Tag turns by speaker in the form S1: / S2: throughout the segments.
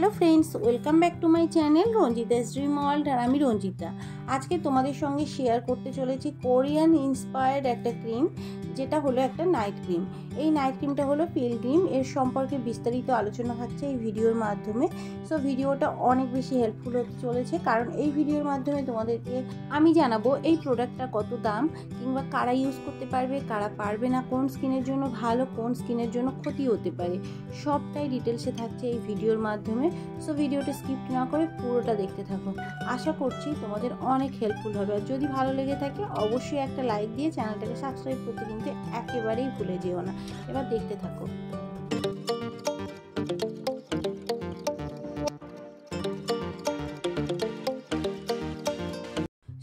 S1: Hello friends, welcome back to my channel Ranjita's dream world. আর আমি রঞ্জিতা। আজকে তোমাদের সঙ্গে শেয়ার করতে চলেছি কোরিয়ান ইন্সপায়ার্ড একটা ক্রিম, যেটা হলো একটা নাইট ক্রিম। এই নাইট ক্রিমটা হলো পিলগ্রিম। এর সম্পর্কে বিস্তারিত আলোচনা থাকছে এই ভিডিওর মাধ্যমে। সো ভিডিওটা অনেক বেশি হেল্পফুল হতে চলেছে, কারণ এই ভিডিওর মাধ্যমে তোমাদেরকে আমি জানাবো এই প্রোডাক্টটা কত দাম, কিংবা কারা ইউজ করতে পারবে, কারা পারবে না, কোন স্কিনের জন্য ভালো, কোন স্কিনের জন্য ক্ষতি হতে পারে, সবটাই ডিটেলসে থাকছে এই ভিডিওর মাধ্যমে। সো ভিডিওটা স্কিপ না করে পুরোটা দেখতে থাকো। আশা করছি তোমাদের অনেক হেল্পফুল হবে। আর যদি ভালো লেগে থাকে অবশ্যই একটা লাইক দিয়ে চ্যানেলটাকে সাবস্ক্রাইব করতে কিন্তু একেবারেই ভুলে যেও না। এবার দেখতে থাকো।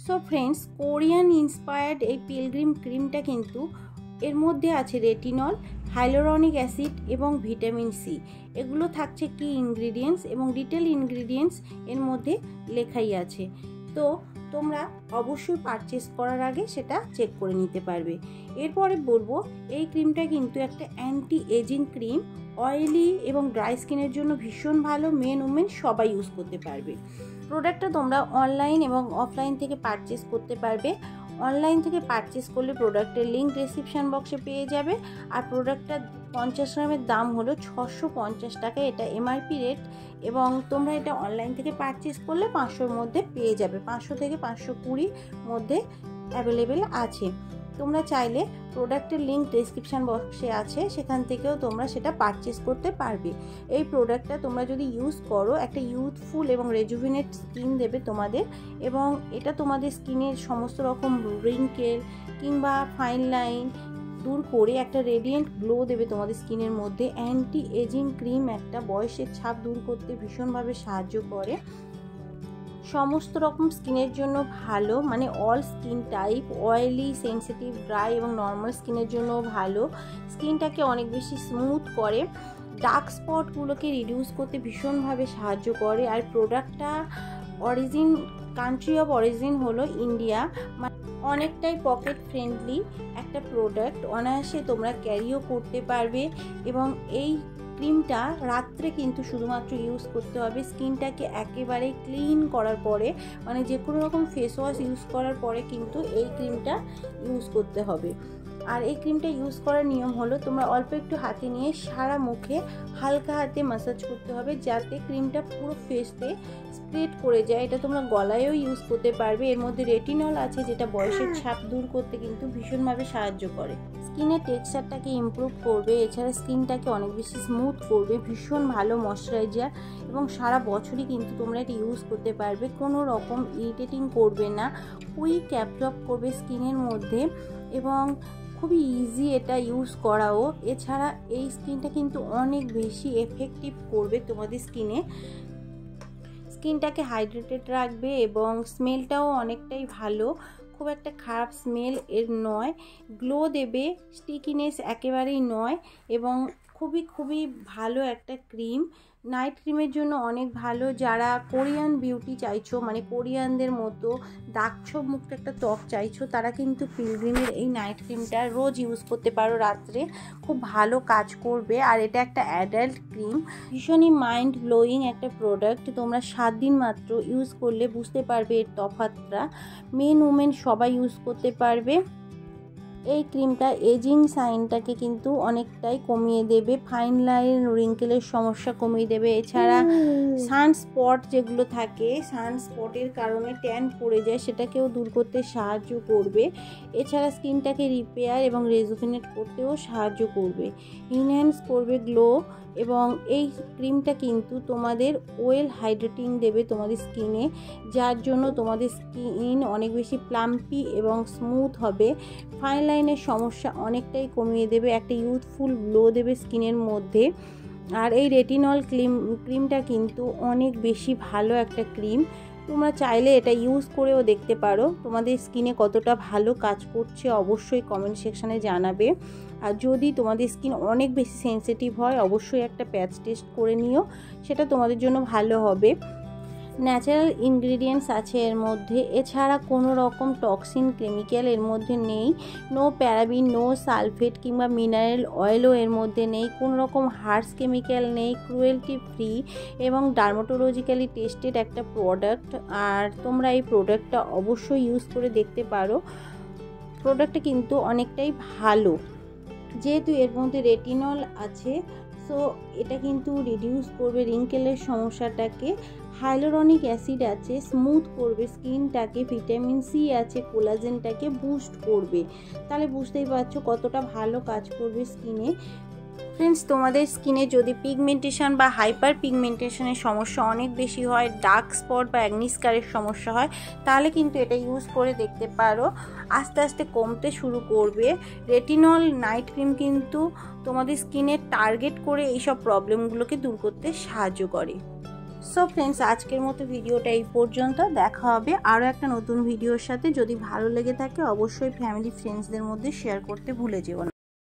S1: সো ফ্রেন্ডস, কোরিয়ান ইন্সপায়ার্ড এই পিলগ্রিম ক্রিমটা কিন্তু এর মধ্যে আছে রেটিনল, হাইলোরনিক অ্যাসিড এবং ভিটামিন সি। এগুলো থাকছে কি ইনগ্রিডিয়েন্টস, এবং ডিটেল ইনগ্রিডিয়েন্টস এর মধ্যে লেখাই আছে। তো তোমরা অবশ্যই পারচেস করার আগে সেটা চেক করে নিতে পারবে। এরপরে বলবো, এই ক্রিমটা কিন্তু একটা অ্যান্টি এজিং ক্রিম। অয়েলি এবং ড্রাই স্কিনের জন্য ভীষণ ভালো, মেন ওমেন সবাই ইউজ করতে পারবে। প্রোডাক্টটা তোমরা অনলাইন এবং অফলাইন থেকে পারচেস করতে পারবে। অনলাইন থেকে পারচেস করলে প্রোডাক্টের লিঙ্ক ডেসক্রিপশান বক্সে পেয়ে যাবে। আর প্রোডাক্টটা 50 গ্রামের দাম হলো 650 টাকা, এটা এমআরপি রেট। এবং তোমরা এটা অনলাইন থেকে পারচেস করলে 500-র মধ্যে পেয়ে যাবে, 500 থেকে 520 মধ্যে অ্যাভেলেবেল আছে। তোমরা চাইলে প্রোডাক্টের লিঙ্ক ডেসক্রিপশান বক্সে আছে, সেখান থেকেও তোমরা সেটা পারচেস করতে পারবে। এই প্রোডাক্টটা তোমরা যদি ইউজ করো, একটা ইউথফুল এবং রেজুভিনেট স্কিন দেবে তোমাদের। এবং এটা তোমাদের স্কিনের সমস্ত রকম রিঙ্কেল কিংবা ফাইন লাইন দূর করে একটা রেডিয়েন্ট গ্লো দেবে তোমাদের স্কিনের মধ্যে। অ্যান্টি এজিং ক্রিম একটা বয়সের ছাপ দূর করতে ভীষণভাবে সাহায্য করে। সমস্ত রকম স্কিনের জন্য ভালো, মানে all skin type, oily, sensitive, dry এবং নর্মাল স্কিনের জন্য ভালো। স্কিনটাকে অনেক বেশি স্মুথ করে, ডার্ক স্পটগুলোকে রিডিউস করতে ভীষণভাবে সাহায্য করে। আর প্রোডাক্টটা কান্ট্রি অফ অরিজিন হলো ইন্ডিয়া। অনেকটাই পকেট ফ্রেন্ডলি একটা প্রোডাক্ট, অনায়াসে তোমরা ক্যারিও করতে পারবে। এবং এই ক্রিমটা রাত্রে কিন্তু শুধুমাত্র ইউজ করতে হবে। স্কিনটাকে একেবারে ক্লিন করার পরে, মানে যে কোনো রকম ফেস ওয়াশ ইউজ করার পরে কিন্তু এই ক্রিমটা ইউজ করতে হবে। আর এই ক্রিমটা ইউজ করার নিয়ম হলো, তোমরা অল্প একটু হাতে নিয়ে সারা মুখে হালকা হাতে ম্যাসাজ করতে হবে, যাতে ক্রিমটা পুরো ফেসে স্প্রেড করে যায়। এটা তোমরা গলায়ও ইউজ করতে পারবে। এর মধ্যে রেটিনল আছে, যেটা বয়সের ছাপ দূর করতে কিন্তু ভীষণভাবে সাহায্য করে, স্কিনের টেক্সচারটাকে ইমপ্রুভ করবে। এছাড়া স্কিনটাকে অনেক বেশি স্মুথ করবে, ভীষণ ভালো ময়শ্চারাইজার। এবং সারা বছরই কিন্তু তোমরা এটা ইউজ করতে পারবে, কোনো রকম ইরিটেটিং করবে না, কুইক অ্যাবজর্ব করবে স্কিনের মধ্যে এবং খুবই ইজি এটা ইউজ করাও। এছাড়া এই স্কিনটা কিন্তু অনেক বেশি এফেক্টিভ করবে তোমাদের স্কিনটাকে হাইড্রেটেড রাখবে। এবং স্মেলটাও অনেকটাই ভালো, খুব একটা খারাপ স্মেল এর নয়। গ্লো দেবে, স্টিকিনেস একেবারেই নয়। এবং খুবই ভালো একটা ক্রিম। নাইট ক্রিমের জন্য অনেক ভালো। যারা কোরিয়ান বিউটি চাইছো, মানে কোরিয়ানদের মতো দাগছোপ মুক্ত একটা ত্বক চাইছো, তারা কিন্তু পিলগ্রিমের এই নাইট ক্রিমটা রোজ ইউজ করতে পারো রাত্রে, খুব ভালো কাজ করবে। আর এটা একটা অ্যাডাল্ট ক্রিম, ভীষণই মাইন্ড ব্লোয়িং একটা প্রোডাক্ট। তোমরা 7 দিন মাত্র ইউজ করলে বুঝতে পারবে এর তফাৎটা। মেন উমেন সবাই ইউজ করতে পারবে। এই ক্রিমটা এজিং সাইনটাকে কিন্তু অনেকটাই কমিয়ে দেবে, ফাইন লাইন, রিঙ্কেলের সমস্যা কমিয়ে দেবে। এছাড়া সানস্পট যেগুলো থাকে, সানস্পটের কারণে ট্যান পড়ে যায়, সেটাকেও দূর করতে সাহায্য করবে। এছাড়া স্কিনটাকে রিপেয়ার এবং রেজুভিনেট করতেও সাহায্য করবে, ইনহ্যান্স করবে গ্লো। এবং এই ক্রিমটা কিন্তু তোমাদের ওয়েল হাইড্রেটিং দেবে তোমাদের স্কিনে, যার জন্য তোমাদের স্কিন অনেক বেশি প্লাম্পি এবং স্মুথ হবে। ফাইন লাইনের সমস্যা অনেকটাই কমিয়ে দেবে, একটা ইউথফুল গ্লো দেবে স্কিনের মধ্যে। আর এই রেটিনল ক্রিমটা কিন্তু অনেক বেশি ভালো একটা ক্রিম। তোমরা চাইলে এটা ইউজ করেও দেখতে পারো, তোমাদের স্কিনে কতটা ভালো কাজ করছে অবশ্যই কমেন্ট সেকশানে জানাবে। আর যদি তোমাদের স্কিন অনেক বেশি সেনসিটিভ হয়, অবশ্যই একটা প্যাচ টেস্ট করে নিও, সেটা তোমাদের জন্য ভালো হবে। ন্যাচারাল ইনগ্রিডিয়েন্টস আছে এর মধ্যে, এছাড়া কোনো রকম টক্সিন কেমিক্যাল এর মধ্যে নেই, নো প্যারাবিন, নো সালফেট কিংবা মিনারেল অয়েলও এর মধ্যে নেই, কোনো রকম হার্শ কেমিক্যাল নেই, ক্রুয়েলটি ফ্রি এবং ডার্মাটোলজিক্যালি টেস্টেড একটা প্রোডাক্ট। আর তোমরা এই প্রোডাক্টটা অবশ্যই ইউজ করে দেখতে পারো, প্রোডাক্টটা কিন্তু অনেকটাই ভালো। যেহেতু এর মধ্যে রেটিনল আছে, সো এটা কিন্তু রিডিউস করবে রিঙ্কেলের সমস্যাটাকে, হাইলোরনিক অ্যাসিড আছে স্মুথ করবে স্কিনটাকে, ভিটামিন সি আছে কোলাজেনটাকে বুস্ট করবে। তাহলে বুঝতেই পারছো কতটা ভালো কাজ করবে স্কিনে। ফ্রেন্ডস, তোমাদের স্কিনে যদি পিগমেন্টেশন বা হাইপার পিগমেন্টেশনের সমস্যা অনেক বেশি হয়, ডার্ক স্পট বা অ্যাকনি স্কারের সমস্যা হয়, তাহলে কিন্তু এটা ইউজ করে দেখতে পারো, আস্তে আস্তে কমতে শুরু করবে। রেটিনল নাইট ক্রিম কিন্তু তোমাদের স্কিনে টার্গেট করে এইসব প্রবলেমগুলোকে দূর করতে সাহায্য করে। সো ফ্রেন্ডস, আজকের মতো ভিডিওটা এই পর্যন্ত। দেখা হবে আরও একটা নতুন ভিডিওর সাথে। যদি ভালো লেগে থাকে অবশ্যই ফ্যামিলি ফ্রেন্ডসদের মধ্যে শেয়ার করতে ভুলে যেও না।